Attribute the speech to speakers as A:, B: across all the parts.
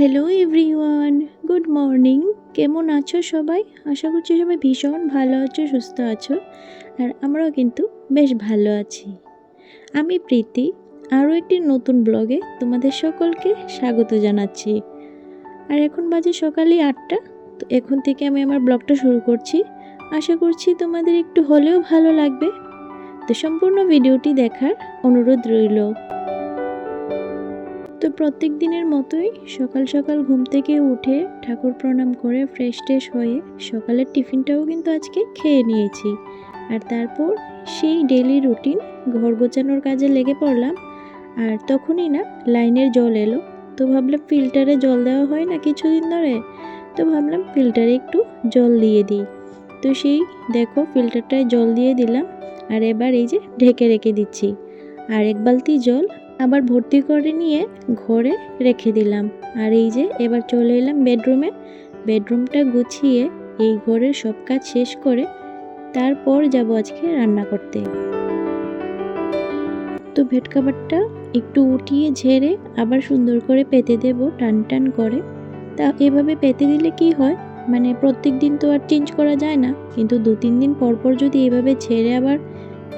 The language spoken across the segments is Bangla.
A: Hello everyone, good morning. কেমন আছো সবাই? আশা করছি সবাই ভীষণ ভালো আছো, সুস্থ আছো। আর আমরাও কিন্তু বেশ ভালো আছি। আমি প্রীতি, আরও একটি নতুন ব্লগে তোমাদের সকলকে স্বাগত জানাচ্ছি। আর এখন বাজে সকালে 8টা। তো এখন থেকে আমি আমার ব্লগটা শুরু করছি। আশা করছি তোমাদের একটু হলেও ভালো লাগবে। তো সম্পূর্ণ ভিডিওটি দেখার অনুরোধ রইল। তো প্রত্যেক দিনের মতোই সকাল সকাল ঘুম থেকে উঠে ঠাকুর প্রণাম করে ফ্রেশ ট্রেশ হয়ে সকালের টিফিনটাও কিন্তু আজকে খেয়ে নিয়েছি। আর তারপর সেই ডেইলি রুটিন ঘর গোছানোর কাজে লেগে পড়লাম। আর তখনই না লাইনের জল এলো। তো ভাবলাম ফিল্টারে জল দেওয়া হয় না কিছুদিন ধরে, তো ভাবলাম ফিল্টারে একটু জল দিয়ে দিই। তো সেই দেখো ফিল্টারটায় জল দিয়ে দিলাম। আর এবার এই যে ঢেকে রেখে দিচ্ছি। আর এক বালতি জল আবার ভর্তি করে নিয়ে ঘরে রেখে দিলাম। আর এই যে এবার চলে এলাম বেডরুমটা গুছিয়ে এই ঘরের সব কাজ শেষ করে তারপর যাব আজকে রান্না করতে। তো বেড কভারটা একটু উঠিয়ে ঝেড়ে আবার সুন্দর করে পেতে দেব টান টান করে। তা এভাবে পেতে দিলে কি হয়, মানে প্রত্যেক দিন তো আর চেঞ্জ করা যায় না, কিন্তু 2-3 দিন পর পর যদি এভাবে ঝেড়ে আবার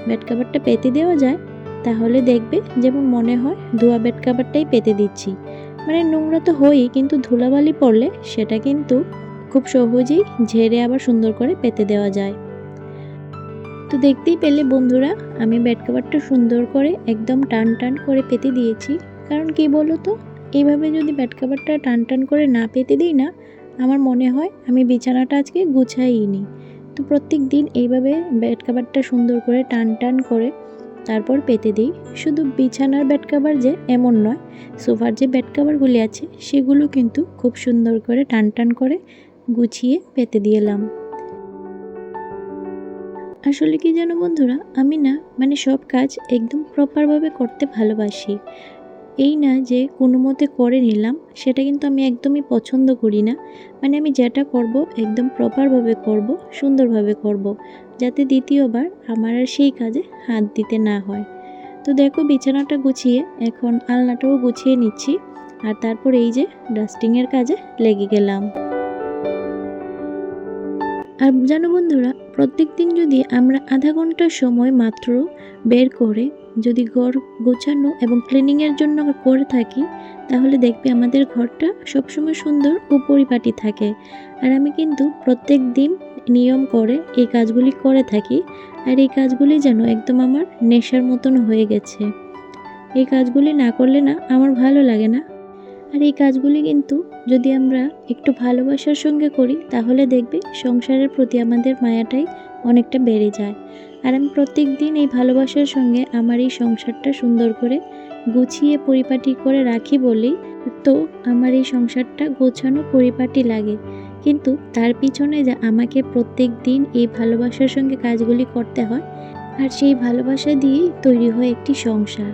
A: বেড কভারটা পেতে দেওয়া যায় তাহলে দেখবে যেমন মনে হয় ধোয়া বেড কভারটাই পেতে দিচ্ছি। মানে নোংরা তো হয়ই, কিন্তু ধুলাবালি পড়লে সেটা কিন্তু খুব সহজেই ঝেড়ে আবার সুন্দর করে পেতে দেওয়া যায়। তো দেখতেই পেলে বন্ধুরা, আমি বেড কভারটা সুন্দর করে একদম টান টান করে পেতে দিয়েছি। কারণ কি বলো তো, এইভাবে যদি বেড কভারটা টান টান করে না পেতে দিই না, আমার মনে হয় আমি বিছানাটা আজকে গুছাইই নি। তো প্রত্যেক দিন এইভাবে বেড কভারটা সুন্দর করে টান টান করে তারপর পেতে দিই। শুধু বিছানার বেড কভার যে এমন নয়, সোফার যে বেড কভারগুলি আছে সেগুলো কিন্তু খুব সুন্দর করে টান টান করে গুছিয়ে পেতে দিয়েলাম। আসলে কি জানো বন্ধুরা, আমি না মানে সব কাজ একদম প্রপারভাবে করতে ভালোবাসি। এই না যে কোনো মতে করে নিলাম, সেটা কিন্তু আমি একদমই পছন্দ করি না। মানে আমি যেটা করব একদম প্রপারভাবে করব, সুন্দরভাবে করব, যাতে দ্বিতীয়বার আমার আর সেই কাজে হাত দিতে না হয়। তো দেখো বিছানাটা গুছিয়ে এখন আলনাটাও গুছিয়ে নিচ্ছি। আর তারপর এই যে ডাস্টিংয়ের কাজে লেগে গেলাম। আর জানো বন্ধুরা, প্রত্যেক দিন যদি আমরা আধা ঘন্টার সময় মাত্র বের করে যদি ঘর গোছানো এবং ক্লিনিংয়ের জন্য করে থাকি, তাহলে দেখবে আমাদের ঘরটা সবসময় সুন্দর ও পরিপাটি থাকে। আর আমি কিন্তু প্রত্যেক দিন নিয়ম করে এই কাজগুলি করে থাকি। আর এই কাজগুলি যেন একদম আমার নেশার মতন হয়ে গেছে। এই কাজগুলি না করলে না আমার ভালো লাগে না। আর এই কাজগুলি কিন্তু যদি আমরা একটু ভালোবাসার সঙ্গে করি তাহলে দেখবে সংসারের প্রতি আমাদের মায়াটাই অনেকটা বেড়ে যায়। আর আমি প্রত্যেক দিন এই ভালোবাসার সঙ্গে আমার এই সংসারটা সুন্দর করে গুছিয়ে পরিপাটি করে রাখি বলেই তো আমার এই সংসারটা গোছানো পরিপাটি লাগে। কিন্তু তার পিছনে যে আমাকে প্রত্যেক দিন এই ভালোবাসার সঙ্গে কাজগুলি করতে হয়, আর সেই ভালোবাসা দিয়েই তৈরি হয় একটি সংসার।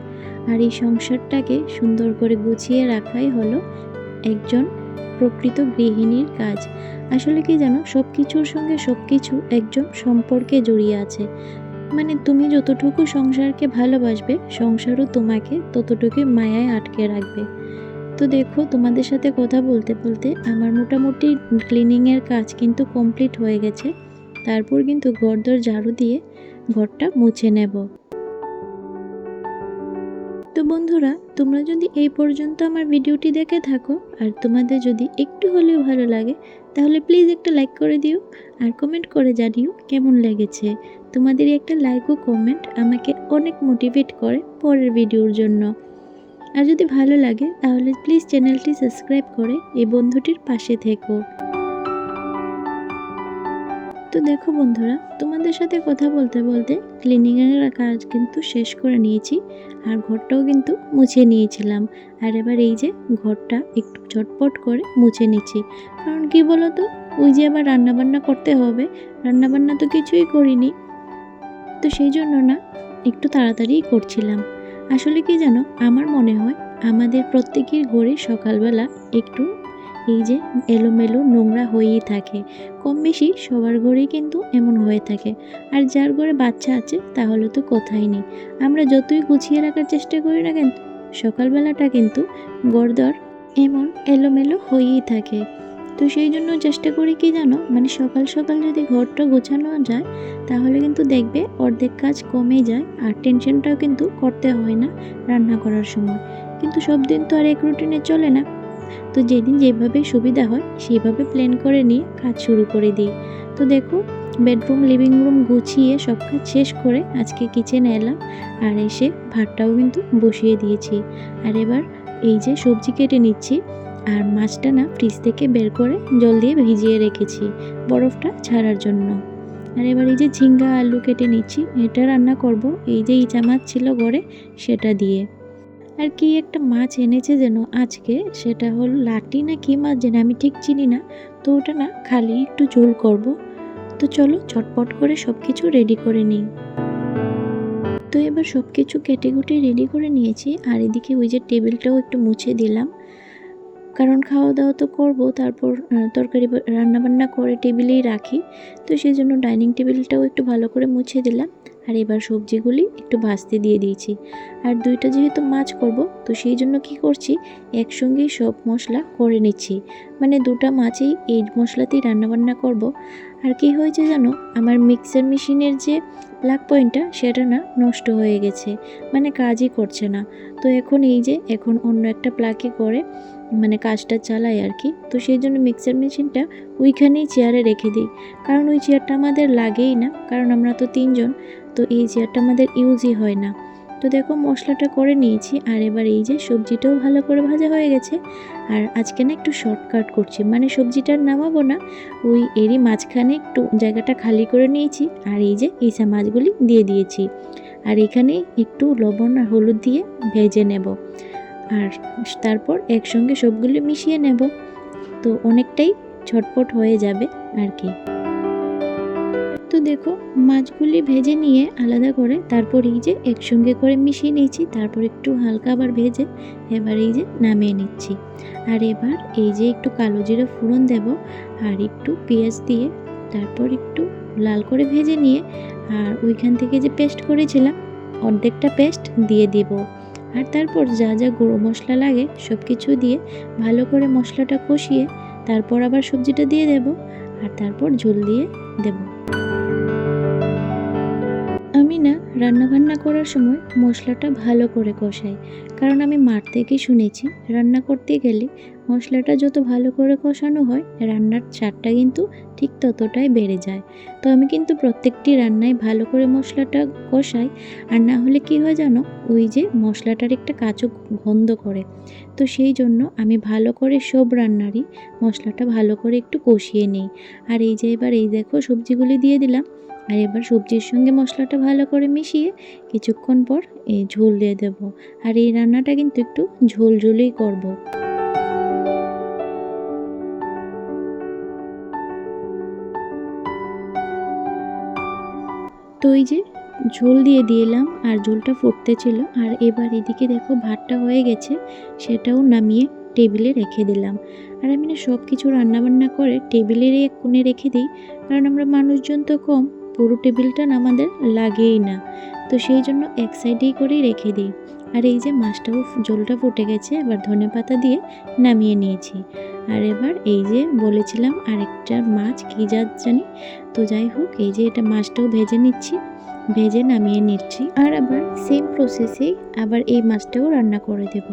A: আর এই সংসারটাকে সুন্দর করে গুছিয়ে রাখাই হলো একজন প্রকৃত গৃহিণীর কাজ। আসলে কি জানো, সব কিছুর সঙ্গে সব কিছু একজন সম্পর্কে জড়িয়ে আছে। মানে তুমি যতটুকু সংসারকে ভালোবাসবে, সংসারও তোমাকে ততটুকুই মায়ায় আটকে রাখবে। তো দেখো তোমাদের সাথে কথা বলতে বলতে আমার মোটামুটি ক্লিনিংয়ের কাজ কিন্তু কমপ্লিট হয়ে গেছে। তারপর কিন্তু ঘরদোর ঝাড়ু দিয়ে ঘরটা মুছে নেব। তো বন্ধুরা, তোমরা যদি এই পর্যন্ত আমার ভিডিওটি দেখে থাকো আর তোমাদের যদি একটু হলেও ভালো লাগে, তাহলে প্লিজ একটা লাইক করে দিও আর কমেন্ট করে জানিও কেমন লেগেছে। তোমাদের একটা লাইক ও কমেন্ট আমাকে অনেক মোটিভেট করে পরের ভিডিওর জন্য। আর যদি ভালো লাগে তাহলে প্লিজ চ্যানেলটি সাবস্ক্রাইব করে এই বন্ধুটির পাশে থেকো। তো দেখো বন্ধুরা, তোমাদের সাথে কথা বলতে বলতে ক্লিনিংয়ের কাজ কিন্তু শেষ করে নিয়েছি। আর ঘরটাও কিন্তু মুছে নিয়েছিলাম। আর এবার এই যে ঘরটা একটু ঝটপট করে মুছে নিচ্ছি। কারণ কি বলো তো, ওই যে আবার রান্নাবান্না করতে হবে, রান্নাবান্না তো কিছুই করিনি। তো সেই জন্য না একটু তাড়াতাড়ি করছিলাম। আসলে কি জানো, আমার মনে হয় আমাদের প্রত্যেকের ঘরে সকালবেলা একটু এই যে এলোমেলো নোংরা হয়েই থাকে। কম বেশি সবার ঘরেই কিন্তু এমন হয়ে থাকে। আর যার ঘরে বাচ্চা আছে তাহলে তো কথাই নেই। আমরা যতই গুছিয়ে রাখার চেষ্টা করি না কেন, সকালবেলাটা কিন্তু ঘরদোর এমন এলোমেলো হয়েই থাকে। তো সেই জন্য চেষ্টা করি কি জানো, মানে সকাল সকাল যদি ঘরটা গোছানো যায় তাহলে কিন্তু দেখবে অর্ধেক কাজ কমে যায়, আর টেনশনটাও কিন্তু করতে হয় না রান্না করার সময়। কিন্তু সব দিন তো আর এক রুটিনে চলে না। তো যেদিন যেভাবে সুবিধা হয় সেইভাবে প্ল্যান করে নিয়ে কাজ শুরু করে দিই। তো দেখো, বেডরুম লিভিং রুম গুছিয়ে সব কাজ শেষ করে আজকে কিচেনে এলাম, আর এসে ভাতটাও কিন্তু বসিয়ে দিয়েছি। আর এবার এই যে সবজি কেটে নিচ্ছি, আর মাছটা না ফ্রিজ থেকে বের করে জল দিয়ে ভিজিয়ে রেখেছি বরফটা ছাড়ার জন্য। আর এবার এই যে ঝিঙ্গা আলু কেটে নিচ্ছি, এটা রান্না করব এই যে ইচা মাছ ছিল ঘরে সেটা দিয়ে। আর কি একটা মাছ এনেছে যেন আজকে, সেটা হলো লাটি না কি মাছ যেন, আমি ঠিক চিনি না। তো ওটা না খালি একটু ঝোল করব। তো চলো ঝটপট করে সব কিছু রেডি করে নিই। তো এবার সব কিছু কেটে কুটে রেডি করে নিয়েছি, আর এদিকে ওই যে টেবিলটাও একটু মুছে দিলাম, কারণ খাওয়া দাওয়া তো করবো, তারপর তরকারি রান্নাবান্না করে টেবিলেই রাখি। তো সেই জন্য ডাইনিং টেবিলটাও একটু ভালো করে মুছে দিলাম। আর এবার সবজিগুলি একটু ভাজতে দিয়ে দিয়েছি। আর দুইটা যেহেতু মাছ করব, তো সেই জন্য কি করছি, একসঙ্গেই সব মশলা করে নিচ্ছি। মানে দুটা মাছেই এই মশলাতেই রান্নাবান্না করব। আর কি হয়েছে জানো, আমার মিক্সার মেশিনের যে প্লাগ পয়েন্টটা সেটা না নষ্ট হয়ে গেছে, মানে কাজই করছে না। তো এখন অন্য একটা প্লাগে করে মানে কাজটা চালাই আর কি। তো সেই জন্য মিক্সার মেশিনটা ওইখানেই চেয়ারে রেখে দিই, কারণ ওই চেয়ারটা আমাদের লাগেই না, কারণ আমরা তো 3 জন। তো এই চেয়ারটা আমাদের ইউজই হয় না। তো দেখো মশলাটা করে নিয়েছি, আর এবার এই যে সবজিটাও ভালো করে ভাজা হয়ে গেছে। আর আজকে না একটু শর্টকাট করছি, মানে সবজিটা নামাবো না, ওই এরই মাঝখানে একটু জায়গাটা খালি করে নিয়েছি, আর এই যে ইসা মাছগুলি দিয়ে দিয়েছি। আর এখানে একটু লবণ আর হলুদ দিয়ে ভেজে নেব, আর তারপর একসঙ্গে সবগুলো মিশিয়ে নেব। তো অনেকটাই ঝটপট হয়ে যাবে আর কি। তো দেখো মাছগুলি ভেজে নিয়ে আলাদা করে তারপর এই যে একসঙ্গে করে মিশিয়ে নিয়েছি, তারপর একটু হালকা আবার ভেজে এবার এই যে নামিয়ে নিচ্ছি। আর এবার এই যে একটু কালো জিরা ফোড়ন দেব, আর একটু পেঁয়াজ দিয়ে তারপর একটু লাল করে ভেজে নিয়ে, আর ওইখান থেকে যে পেস্ট করেছিলাম অর্ধেকটা পেস্ট দিয়ে দিব। আর তারপর যা যা গুঁড়ো মশলা লাগে সব কিছু দিয়ে ভালো করে মশলাটা কষিয়ে তারপর আবার সবজিটা দিয়ে দেব, আর তারপর ঝোল দিয়ে দেব। আমি না রান্নাবান্না করার সময় মশলাটা ভালো করে কষাই, কারণ আমি মার থেকে শুনেছি রান্না করতে গেলে মশলাটা যত ভালো করে কষানো হয় রান্নার স্বাদটা কিন্তু ঠিক ততটাই বেড়ে যায়। তো আমি কিন্তু প্রত্যেকটি রান্নায় ভালো করে মশলাটা কষাই, আর না হলে কি হয় জানো, ওই যে মশলাটার একটা কাঁচো গন্ধ করে। তো সেই জন্য আমি ভালো করে সব রান্নারই মশলাটা ভালো করে একটু কষিয়ে নিই। আর এই যে এবার এই দেখো সবজিগুলি দিয়ে দিলাম, আর এবার সবজির সঙ্গে মশলাটা ভালো করে মিশিয়ে কিছুক্ষণ পর এই ঝোল দিয়ে দেব। আর এই রান্নাটা কিন্তু একটু ঝোল ঝোলেই করব। তো এই যে ঝোল দিয়ে দিলাম, আর ঝোলটা ফুটতে ছিল। আর এবার এদিকে দেখো ভাতটা হয়ে গেছে, সেটাও নামিয়ে টেবিলে রেখে দিলাম। আর আমি না সব কিছু রান্নাবান্না করে টেবিলের এক কোণে রেখে দিই, কারণ আমরা মানুষজন তো কম, পুরো টেবিলটা না আমাদের লাগেই না। তো সেই জন্য এক সাইডেই করেই রেখে দিই। আর এই যে মাছটাও ঝোলটা ফুটে গেছে, এবার ধনেপাতা দিয়ে নামিয়ে নিয়েছি। আর এবার এই যে বলেছিলাম আরেকটা মাছ কী জাত জানি, তো যাই হোক এই যে এটা মাছটাও ভেজে নিচ্ছি, ভেজে নামিয়ে নিচ্ছি। আর আবার সেম প্রসেসেই আবার এই মাছটাও রান্না করে দেব।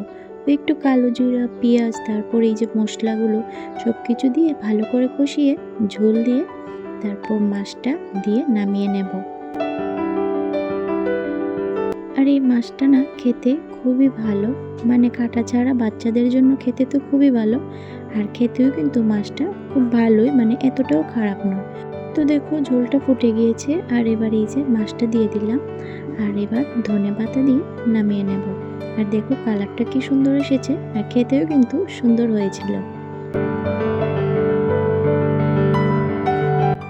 A: একটু কালো জিরা পেঁয়াজ তারপর এই যে মশলাগুলো সব কিছু দিয়ে ভালো করে কষিয়ে ঝোল দিয়ে তারপর মাছটা দিয়ে নামিয়ে নেব। আর এই মাছটা না খেতে খুবই ভালো, মানে কাটা ছাড়া বাচ্চাদের জন্য খেতে তো খুবই ভালো, আর খেতেও কিন্তু মাছটা খুব ভালোই, মানে এতটাও খারাপ নয়। তো দেখো ঝোলটা ফুটে গিয়েছে, আর এবার এই যে মাছটা দিয়ে দিলাম, আর এবার ধনেপাতা দিয়ে নামিয়ে নেব। আর দেখো কালারটা কি সুন্দর এসেছে, আর খেতেও কিন্তু সুন্দর হয়েছিল।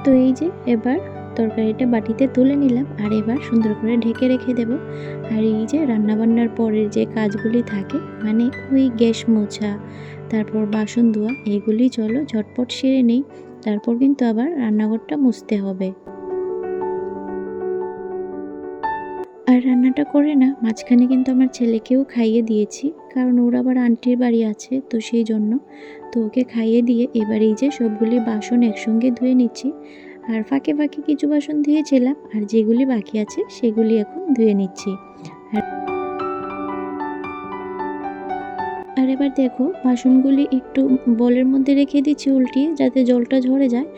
A: তো এই যে এবার তরকারিটা বাটিতে তুলে নিলাম, আর এবার সুন্দর করে ঢেকে রেখে দেব। আর এই যে রান্নাবান্নার পরের যে কাজগুলি থাকে, মানে ওই গ্যাস মোছা তারপর বাসন ধোয়া, এগুলি চলো ঝটপট সেরে নেই, তারপর কিন্তু আবার রান্নাঘরটা মুছতে হবে। আর রান্নাটা করে না মাঝখানে কিন্তু আমার ছেলেকেও খাইয়ে দিয়েছি, কারণ ওর আবার আন্টির বাড়ি আছে, তো সেই জন্য। তো ওকে খাইয়ে দিয়ে এবার এই যে সবগুলি বাসন একসঙ্গে ধুয়ে নিচ্ছি। আর ফাঁকে ফাঁকে কিছু বাসন ধুয়েছিলাম, আর যেগুলি বাকি আছে সেগুলি এখন ধুয়ে নিচ্ছি। আর এবার দেখো বাসনগুলি একটু বলের মধ্যে রেখে দিচ্ছি উল্টিয়ে, যাতে জলটা ঝরে যায়।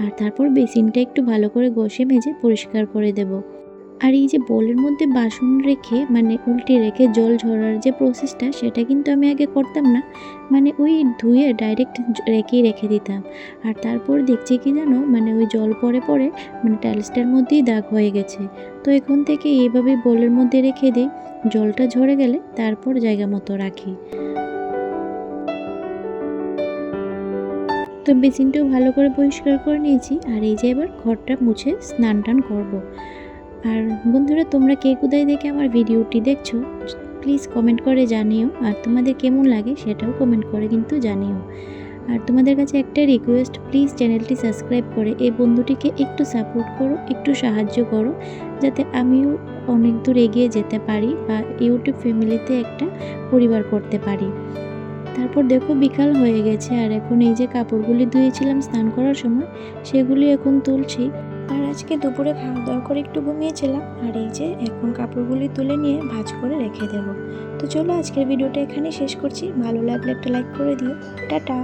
A: আর তারপর বেসিনটা একটু ভালো করে ঘষে মেজে পরিষ্কার করে দেব। আর এই যে বোলের মধ্যে বাসন রেখে মানে উল্টে রেখে জল ঝরার যে প্রসেসটা, সেটা কিন্তু আমি আগে করতাম না। মানে ওই ধুয়ে ডাইরেক্ট রেখে দিতাম। আর তারপর দেখছি কি জানো, মানে ওই জল পরে পরে মানে টাইলসটার মধ্যেই দাগ হয়ে গেছে। তো এখন থেকে এইভাবে বোলের মধ্যে রেখে দিই, জলটা ঝরে গেলে তারপর জায়গা মতো রাখি। তো বেসিনটাও ভালো করে পরিষ্কার করে নিয়েছি। আর এই যে এবার ঘরটা মুছে স্নান টান করবো। আর বন্ধুরা, তোমরা কে কোথায় দেখে আমার ভিডিওটি দেখছো প্লিজ কমেন্ট করে জানিও। আর তোমাদের কেমন লাগে সেটাও কমেন্ট করে কিন্তু জানিও। আর তোমাদের কাছে একটা রিকোয়েস্ট, প্লিজ চ্যানেলটি সাবস্ক্রাইব করে এই বন্ধুটিকে একটু সাপোর্ট করো, একটু সাহায্য করো, যাতে আমিও অনেক দূর এগিয়ে যেতে পারি বা ইউটিউব ফ্যামিলিতে একটা পরিবার করতে পারি। তারপর দেখো বিকাল হয়ে গেছে, আর এখন এই যে কাপড়গুলি ধুয়েছিলাম স্নান করার সময়, সেগুলি এখন তুলছি। আর আজকে দুপুরে খাওয়া দাওয়া করে একটু ঘুমিয়েছিলাম। আর এই যে এখন কাপড়গুলি তুলে নিয়ে ভাঁজ করে রেখে দেব। তো চলো আজকের ভিডিওটা এখানে শেষ করছি। ভালো লাগলে একটা লাইক করে দিও। টাটা।